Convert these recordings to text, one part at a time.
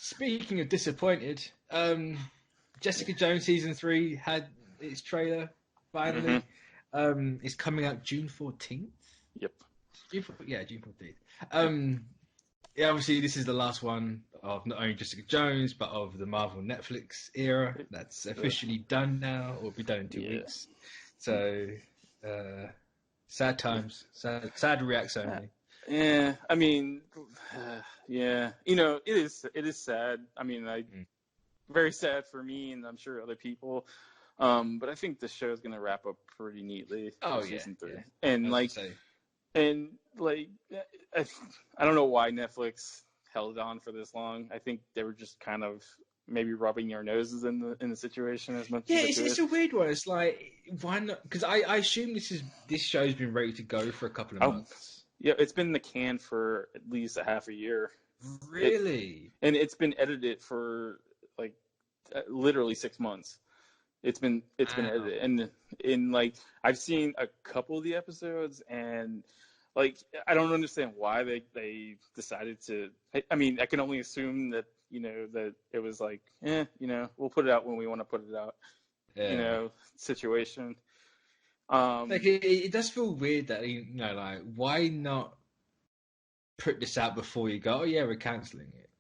Speaking of disappointed, Jessica Jones season 3 had its trailer finally. It's coming out June 14th. Yep. June 14th. Yeah, obviously this is the last one of not only Jessica Jones but of the Marvel Netflix era. That's officially done now, or will be done in 2 weeks. So, sad times, sad reacts only. Yeah, I mean, yeah, it is sad. I mean, very sad for me, and I'm sure other people. But I think the show is gonna wrap up pretty neatly for season 3, and I don't know why Netflix held on for this long. I think they were just kind of maybe rubbing their noses in the situation as much. Yeah, it's a weird one. It's like, why not? Because I assume this show's been ready to go for a couple of months. Yeah, it's been in the can for at least a half a year. Really? And it's been edited for like literally 6 months. It's been edited, and in like I've seen a couple of the episodes, and like I don't understand why they decided to. I mean, I can only assume that that it was like, we'll put it out when we want to put it out, situation. Like it does feel weird that like why not put this out before you go? Oh yeah, we're cancelling it.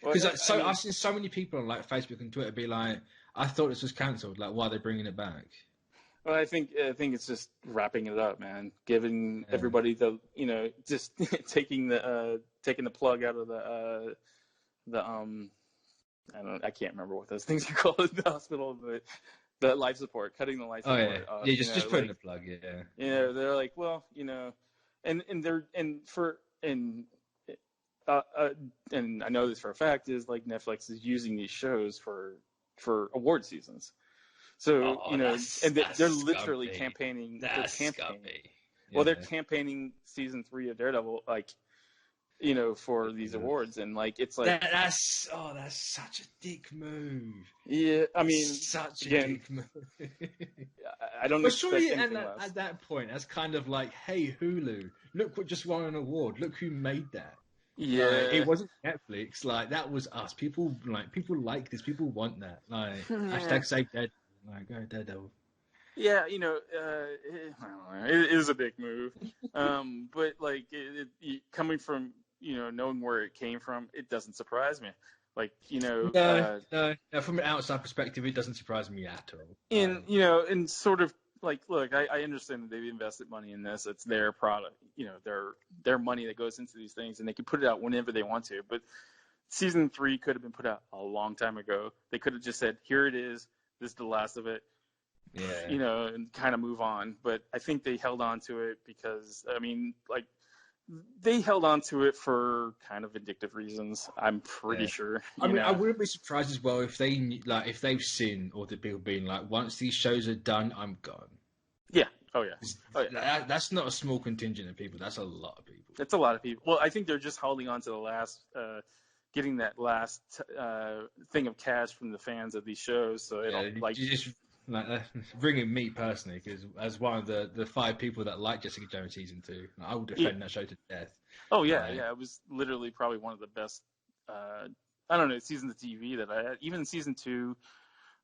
Because I've seen so many people on like Facebook and Twitter be like, I thought this was cancelled. Like, why are they bringing it back? Well, I think it's just wrapping it up, man. Giving everybody the just taking the plug out of I can't remember what those things are called in the hospital, but the life support, cutting the life support. Oh yeah, just putting the plug. Yeah. They're like, well, and I know this for a fact is like Netflix is using these shows for award seasons. So they're literally campaigning. That's they're campaigning. Well, they're campaigning season 3 of Daredevil, like for these awards, and like it's like that's such a dick move. Yeah, I mean, such a dick move. I don't expect anything less. At that point, that's kind of like, hey Hulu, look what just won an award. Look who made that. Yeah, it wasn't Netflix. Like that was us. People like this. People want that. Like hashtag save Dead. Like go Daredevil. Yeah, I don't know. It is a big move. But like coming from knowing where it came from, it doesn't surprise me. Like no, from an outside perspective, it doesn't surprise me at all. And sort of like, look, I understand that they've invested money in this. It's their product, their money that goes into these things, and they can put it out whenever they want to. But season 3 could have been put out a long time ago. They could have just said, here it is. This is the last of it. Yeah. And kind of move on. But I think they held on to it because, I mean, like, they held on to it for kind of vindictive reasons. I'm pretty sure. I mean, I wouldn't be surprised as well if they've seen or the people being like, once these shows are done, I'm gone. Yeah. Oh yeah. That's not a small contingent of people. That's a lot of people. That's a lot of people. Well, I think they're just holding on to the last, getting that last thing of cash from the fans of these shows. So bringing me personally, because as one of the 5 people that like Jessica Jones season 2, I will defend that show to death. Oh yeah, it was literally probably one of the best. I don't know, seasons of TV that I had. Even season 2,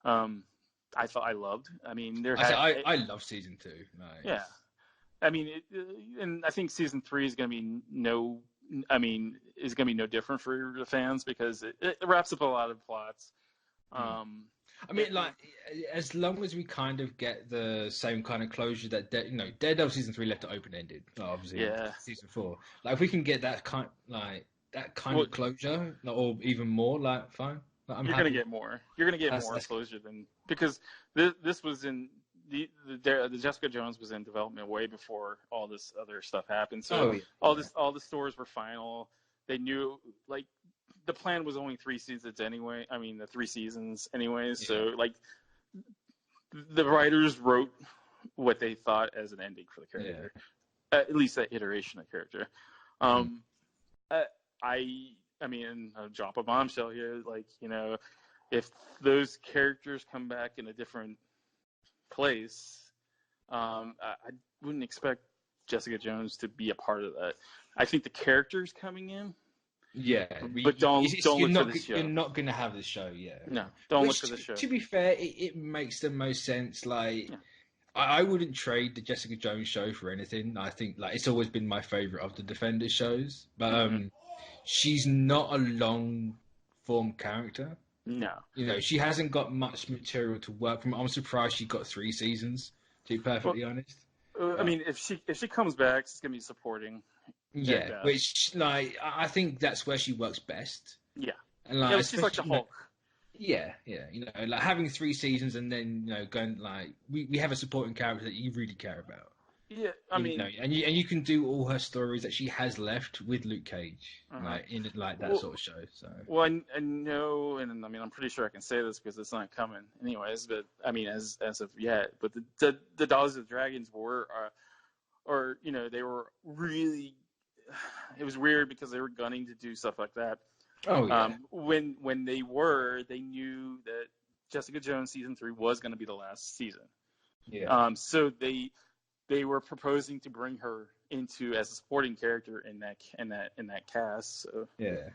I thought I loved. I mean, I love season 2. Like, yeah, I mean, and I think season 3 is going to be no different for the fans because it wraps up a lot of plots. I mean, like, as long as we kind of get the same kind of closure that Daredevil season 3 left it open-ended, obviously. Yeah. Season 4, like, if we can get that kind of closure, or even more, like, fine. Like, you're gonna get more. You're gonna get more closure than because this was in the Jessica Jones was in development way before all this other stuff happened. So all the stores were final. They knew like. The plan was only 3 seasons anyway. I mean, the 3 seasons anyways. Yeah. So, like, the writers wrote what they thought as an ending for the character. Yeah. At least that iteration of character. I mean, I'll drop a bombshell here. Like, if those characters come back in a different place, I wouldn't expect Jessica Jones to be a part of that. I think the characters coming in Yeah, but don't look for this show. You're not going to have this show, yeah. No, don't look for this show. To be fair, it makes the most sense. Like, I wouldn't trade the Jessica Jones show for anything. I think like it's always been my favorite of the Defenders shows, but she's not a long form character. No, she hasn't got much material to work from. I'm surprised she got 3 seasons. To be perfectly honest. I mean, if she comes back, she's gonna be supporting. Yeah, which like I think that's where she works best. Yeah, and like she's like the Hulk. Yeah, like having 3 seasons and then going like we have a supporting character that you really care about. Yeah, I mean, and you can do all her stories that she has left with Luke Cage, like in that sort of show. So I know, and I mean, I'm pretty sure I can say this because it's not coming anyways. But I mean, as of yet, but the Daughters of the Dragons were, or they were really. It was weird because they were gunning to do stuff like that. Oh yeah. When they knew that Jessica Jones season 3 was going to be the last season. Yeah. So they were proposing to bring her into as a supporting character in that cast. So, yeah.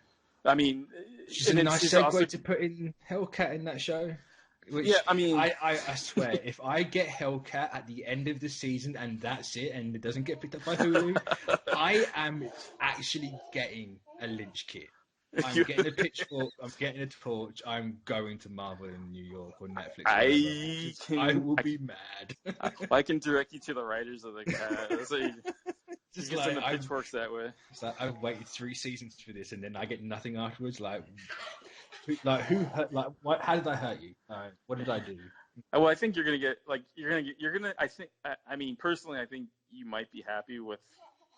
I mean, she's a nice segue to put in Hellcat in that show. Which, yeah, I mean, I swear, if I get Hellcat at the end of the season and that's it, and it doesn't get picked up by Hulu, I am actually getting a Lynch kit. I'm getting a pitchfork. I'm getting a torch. I'm going to Marvel in New York or Netflix. I will be mad. I can direct you to the writers of the cast. So you get some pitchforks that way. It's like I've waited 3 seasons for this, and then I get nothing afterwards. Who hurt? Like, what? How did I hurt you? What did I do? Well, I think you're gonna. I think. I mean, personally, I think you might be happy with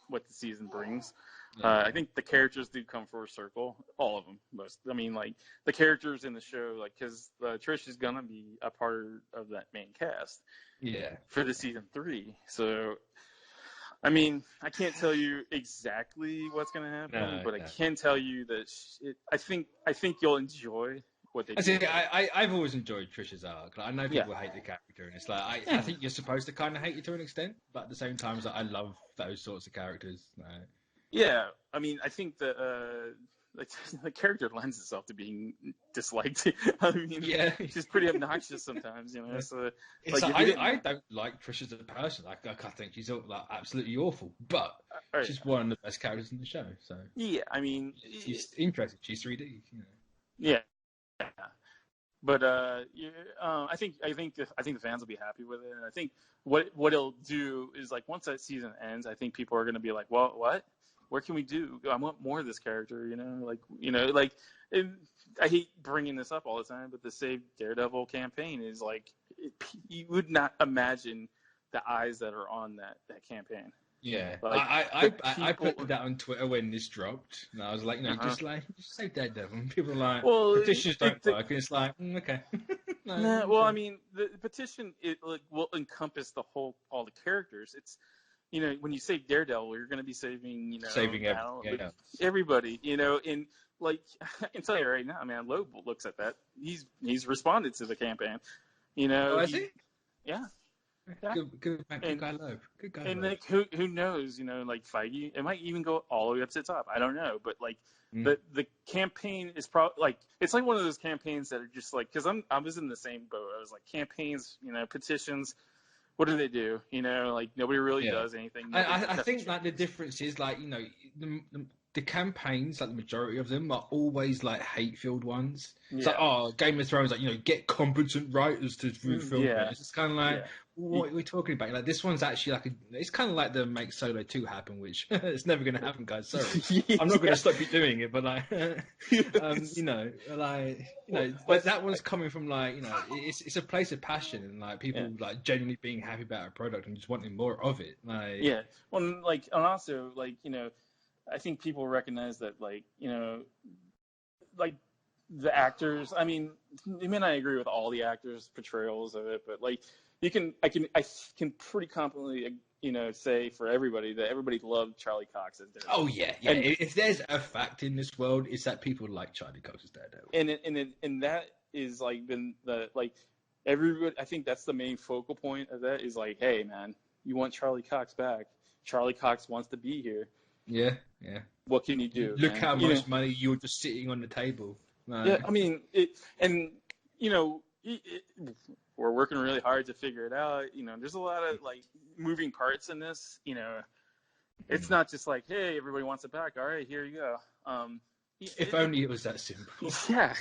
what the season brings. Yeah. I think the characters do come full circle, all of them. Most. I mean, like the characters in the show, like because Trish is gonna be a part of that main cast. Yeah. For the season 3, so. I mean, I can't tell you exactly what's going to happen, but I can tell you that I think you'll enjoy what they do. I've always enjoyed Trish's arc. Like, I know people hate the character, and it's like I think you're supposed to kind of hate it to an extent, but at the same time, I love those sorts of characters. Yeah, I mean, I think that the character lends itself to being disliked. I mean, she's pretty obnoxious sometimes, So I don't like Trish as a person. I think she's absolutely awful, but she's one of the best characters in the show. So yeah, I mean, she's interesting. She's 3D. Yeah, but I think the fans will be happy with it, and I think what it'll do is like once that season ends, I think people are going to be like, well, what? What can we do? I want more of this character, and I hate bringing this up all the time, but the Save Daredevil campaign is like, you would not imagine the eyes that are on that campaign. Yeah, I put that on Twitter when this dropped, and I was like, just say Daredevil. And people are like, petitions don't work, and it's like, okay. Well, I mean, the petition will encompass all the characters. It's when you save Daredevil, you're going to be saving everybody, and like I can tell you right now, man, Loeb looks at that. He's responded to the campaign, Oh, I see. Yeah. Good guy, Loeb. Good guy. And like, who knows? Like Feige, it might even go all the way up to the top. I don't know, but like the campaign is probably like it's like one of those campaigns that are just like because I was in the same boat. I was like campaigns, petitions. What do they do? Like nobody really does anything. I think like the difference is like the campaigns, like the majority of them, are always like hate-filled ones. It's like, Game of Thrones, like get competent writers to film it. It's kind of like what are we talking about? Like this one's actually like it's kind of like the Make Solo 2 happen, which it's never going to happen, guys. Sorry, I'm not going to stop you doing it, but like that one's coming from like it's a place of passion and like people like genuinely being happy about a product and just wanting more of it. Like and also like I think people recognize that like like the actors. I mean, you may not agree with all the actors' portrayals of it, but like I can pretty confidently say for everybody that everybody loved Charlie Cox as Daredevil. Oh yeah. And if there's a fact in this world, it's that people like Charlie Cox as Daredevil. And that is like been the like everybody. I think that's the main focal point of that is like, hey man, you want Charlie Cox back. Charlie Cox wants to be here. Yeah, yeah. What can you do? Look man? how much money you're just sitting on the table. Yeah, I mean, we're working really hard to figure it out. There's a lot of like moving parts in this. It's not just like, hey, everybody wants it back. All right, here you go. If only it was that simple. Yeah,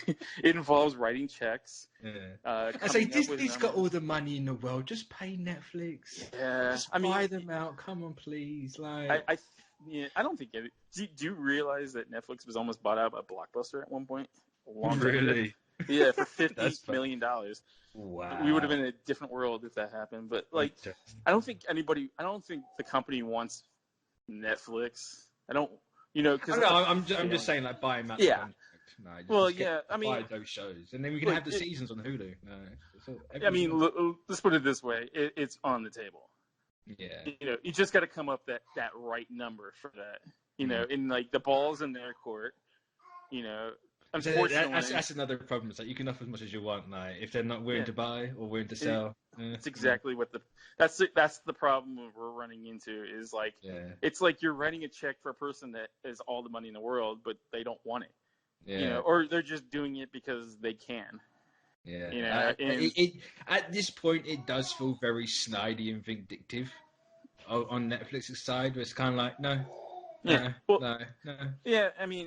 it involves writing checks. Yeah. I say Disney's got all the money in the world. Just pay Netflix. Yeah, just buy them out. Come on, please. Like, I don't think it. Do you realize that Netflix was almost bought out by Blockbuster at one point? Really? Yeah, for $50 million. Wow. We would have been in a different world if that happened. But like, I don't think the company wants Netflix. I don't, because I'm just saying, like, buy them out. Yeah. Buy those shows, and then we can have the seasons on Hulu. Let's put it this way: it's on the table. Yeah. You just got to come up that right number for that. In like the ball's in their court. Unfortunately, that's another problem. It's like you can offer as much as you want. Like if they're not willing to buy or willing to sell, it's exactly what that's the problem we're running into. Is like it's like you're writing a check for a person that has all the money in the world, but they don't want it. Yeah. Or they're just doing it because they can. Yeah. At this point, it does feel very snidey and vindictive on Netflix's side, where it's kind of like, no. Yeah. Yeah. I mean,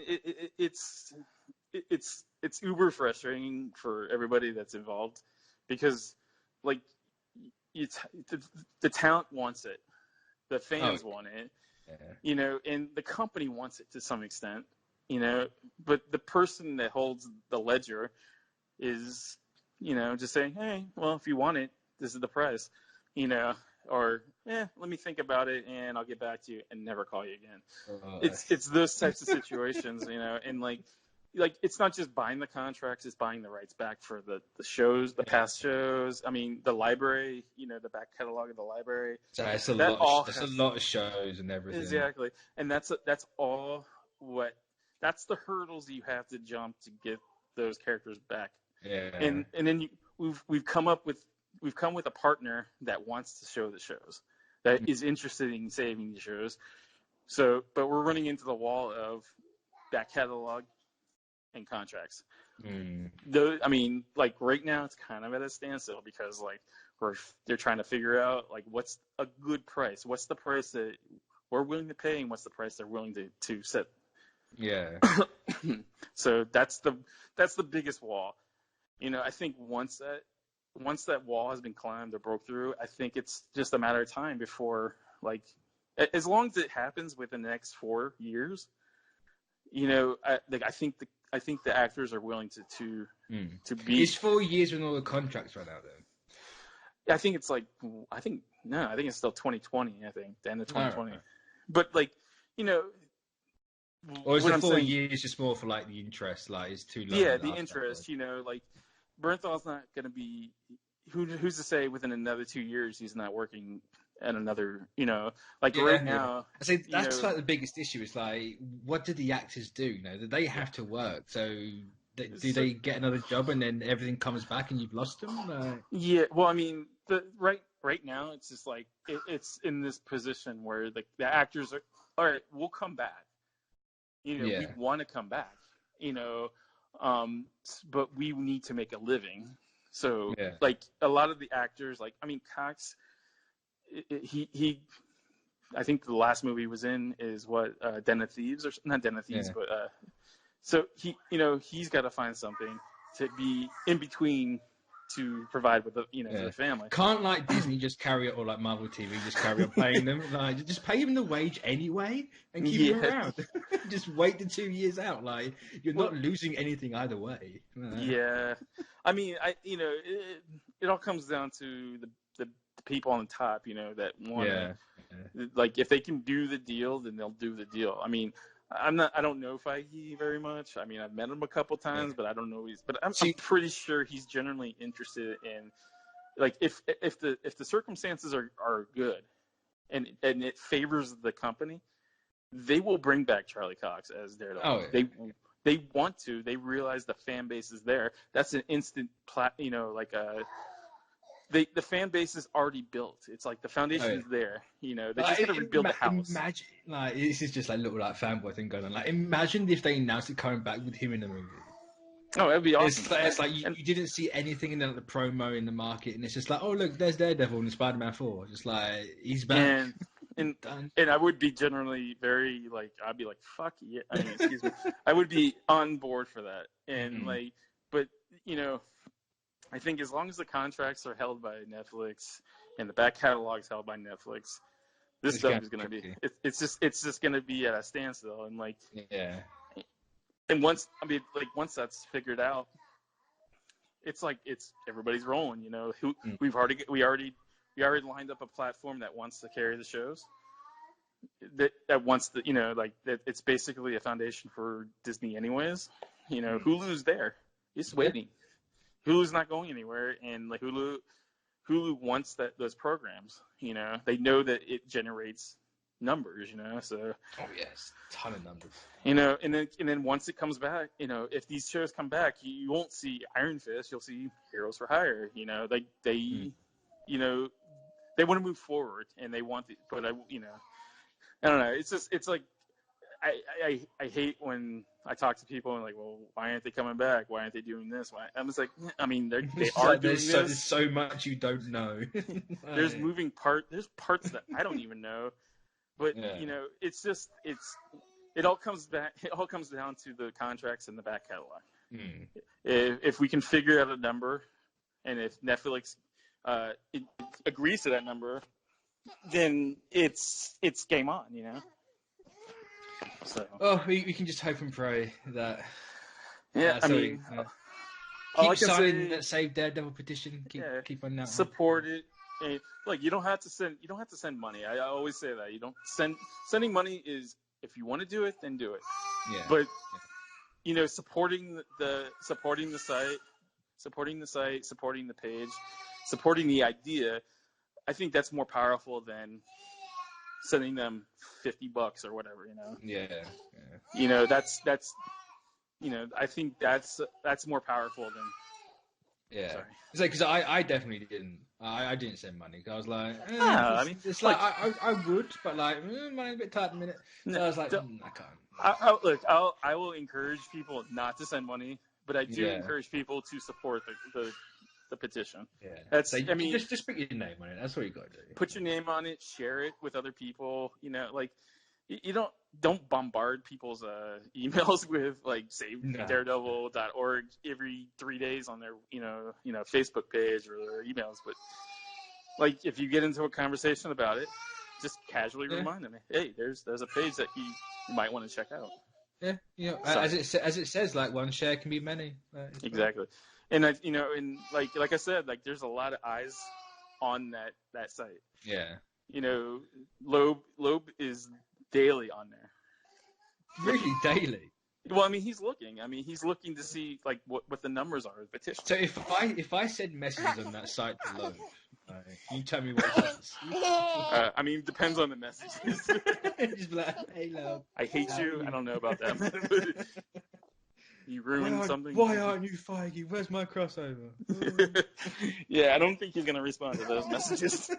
it's uber frustrating for everybody that's involved because, like, the talent wants it, the fans want it, and the company wants it to some extent. But the person that holds the ledger is, just saying, hey, well, if you want it, this is the price, or let me think about it and I'll get back to you and never call you again. It's those types of situations, and like it's not just buying the contracts, it's buying the rights back for the shows, the past shows. I mean, the library, the back catalog of the library. So it's a lot of shows and everything. Exactly, and that's the hurdles you have to jump to get those characters back. Yeah. And then we've come with a partner that wants to show the shows, that is interested in saving the shows. So, but we're running into the wall of back catalog and contracts. I mean, like right now it's kind of at a standstill because like they're trying to figure out like what's a good price, what's the price that we're willing to pay, and what's the price they're willing to set. Yeah. So that's the biggest wall. I think once that wall has been climbed or broke through, I think it's just a matter of time before, like, as long as it happens within the next 4 years, I think the actors are willing to be. It's 4 years when all the contracts run out. Then I think it's still 2020. I think the end of 2020. Right. But like, or is it 4 years just more for like the interest? Like it's too long. Yeah, the interest. Like Bernthal's not going to be. Who's to say within another 2 years he's not working at another? Right now. I say that's like the biggest issue. Is like, what do the actors do? They have to work. So do they get another job and then everything comes back and you've lost them? Yeah. Well, I mean, right now it's just like it's in this position where the actors are all right. We'll come back. We want to come back. But we need to make a living. So, like a lot of the actors, like Cox, he, I think the last movie he was in is Den of Thieves, or not Den of Thieves, but so he's got to find something to be in between to provide with for the family. Can't like Disney just carry it, or like Marvel TV just carry on paying them. Like just pay them the wage anyway and keep them around. Just wait the 2 years out. Like you're not losing anything either way. Yeah, I mean, it all comes down to the people on the top, that want like if they can do the deal, then they'll do the deal. I mean, I don't know Feige very much. I mean, I've met him a couple times, but I don't know I'm pretty sure he's generally interested in, like, if the circumstances are good, and it favors the company, they will bring back Charlie Cox as Daredevil. Oh, yeah. They want to. They realize the fan base is there. That's an instant, the fan base is already built. It's like the foundation is there. You know, they just got to rebuild the house. Imagine, like, this is just like a little like fanboy thing going on. Like, imagine if they announced it coming back with him in the movie. Oh, that'd be awesome. It's like you didn't see anything in the promo in the market, and it's just like, oh look, there's Daredevil in Spider-Man 4. Just like he's back. And I would be generally very like, I'd be like, fuck yeah. I mean, excuse me. I would be on board for that. And like, but you know, I think as long as the contracts are held by Netflix and the back catalog's held by Netflix, this stuff is gonna be. It's just gonna be at a standstill. And like, yeah. And once that's figured out, it's like everybody's rolling. You know, we already lined up a platform that wants to carry the shows. That wants to, you know, like that. It's basically a foundation for Disney, anyways. You know, Hulu's there, it's waiting. Hulu's not going anywhere, and like Hulu wants those programs. You know, they know that it generates numbers. You know, so yes, ton of numbers. You know, and then once it comes back, you know, if these shows come back, you won't see Iron Fist. You'll see Heroes for Hire. You know, they you know, they want to move forward, and they want but I don't know. It's like I hate when I talk to people and like, well, why aren't they coming back? Why aren't they doing this? I'm just like, I mean, they are doing this. There's so much you don't know. There's moving parts. There's parts that I don't even know. But you know, it all comes down to the contracts and the back catalog. If we can figure out a number, and if Netflix agrees to that number, then it's game on. You know. So. Oh, we can just hope and pray that. Yeah, I mean, keep signing that Save Daredevil petition. Keep on that. Support it. And like, you don't have to send money. I always say that you don't sending money is, if you want to do it, then do it. Yeah. But you know, supporting the site, supporting the page, supporting the idea, I think that's more powerful than sending them $50 or whatever. You know. Yeah. You know, that's you know, I think that's more powerful than. Yeah. Sorry. It's like, because I definitely didn't. I didn't send money. I was like, I mean, it's like I would, but like, money's a bit tight at the minute. So I was like, I can't. I will encourage people not to send money, but I do encourage people to support the petition. Yeah. That's. I mean, just put your name on it. That's what you got to do. Put your name on it. Share it with other people. You know, like, you don't bombard people's emails with like savedaredevil.org every 3 days on their you know Facebook page or their emails. But like, if you get into a conversation about it, just casually remind them, hey, there's a page that you might want to check out. Yeah, you know, as it says, like, one share can be many. Exactly, and like I said, like, there's a lot of eyes on that site. Yeah, you know, Loeb is daily on there. Really, daily? Well, I mean, he's looking. I mean, he's looking to see like what the numbers are of petitions. So if I send messages on that site to Loeb, can you tell me what it says? I mean, it depends on the messages. Just be like, hey, Loeb. I hate you. I don't know about that. You ruined something. Why aren't you Feige? Where's my crossover? Yeah, I don't think he's gonna respond to those messages.